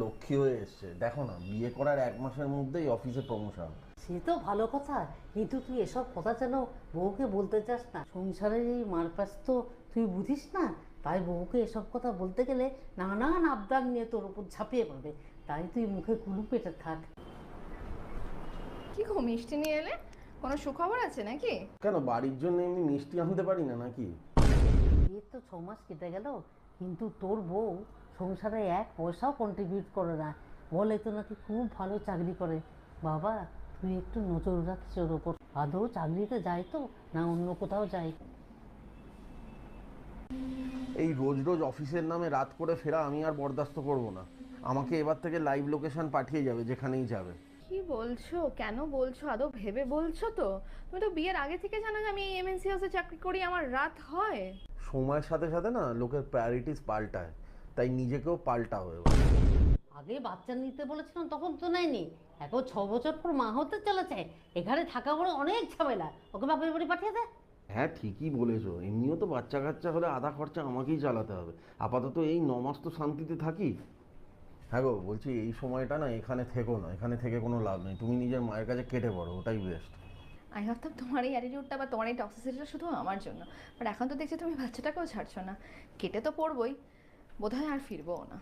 লক্ষ্মী হয়ে এসছে, দেখো না, বিয়ে করার 1 মাসের মধ্যেই অফিসে প্রমোশন। সে তো ভালো কথা, কিন্তু তুই এসব কথা যেন বউকে বলতে চাস না। সংসারের এই মারপ্যাচ তো তুই বুঝিস না, তাই বউকে এসব কথা বলতে গেলে নানান আবদার নিয়ে তোর উপর ঝাঁপিয়ে পড়বে। তাই তুই মুখে কুলু পেটে থাক। কি গো, মিষ্টি নিয়ে এলে? কোনো সুখবর আছে নাকি? কেন, বাড়ির জন্য এমনি মিষ্টি আনতে পারি না নাকি? বিয়ের তো 6 মাস কেটে গেল, কিন্তু তোর বউ সংসারে 1 পয়সাও কন্ট্রিবিউট করে না। বলে তো নাকি খুব ভালো চাকরি করে। বাবা, তুই একটু নজর রাখিস ওর ওপর। আদৌ চাকরিতে যায় তো, না অন্য কোথাও যায়? এই রোজ রোজ অফিসের নামে রাত করে ফেরা আমি আর বরদাস্ত করব না। আমাকে এবার থেকে লাইভ লোকেশন পাঠিয়ে যাবে যেখানেই যাবে। কি বলছো? কেন বলছো? আদৌ ভেবে বলছো তো? তুমি তো বিয়ের আগে থেকে জানো যে আমি এই এমএনসি হাউসে চাকরি করি, আমার রাত হয়। সময়ের সাথে সাথে না লোকের প্রায়োরিটিস পাল্টায়, তাই নিজেকেও পাল্টাও এবার। আগে বাচ্চা নিতে বলেছিলাম তখন তো নেয়নি, এখন 6 বছর পর মা হতে চলেছে। এখানে থাকা বড় অনেক ঝামেলা, ওকে বাপের বাড়ি পাঠিয়ে দে। হ্যাঁ, ঠিকই বলেছো, এমনিও তো বাচ্চা কাচ্চা হলে আধা খরচা আমাকেই চালাতে হবে। আপাতত এই 9 মাস তো শান্তিতে থাকি। হ্যাঁ গো, বলছি এই সময়টা না এখানে থেকো না, এখানে থেকে কোনো লাভ নেই। তুমি নিজের মায়ের কাছে কেটে পড়ো, ওটাই বেস্ট। আমি ভাবতাম তোমার এই অ্যাটিটিউডটা বা তোমার এই টক্সিসিটিটা শুধু আমার জন্য, বাট এখন তো দেখছি তুমি বাচ্চাটাকেও ছাড়ছো না। কেটে তো পড়বই, বোধহয় আর ফিরবো না।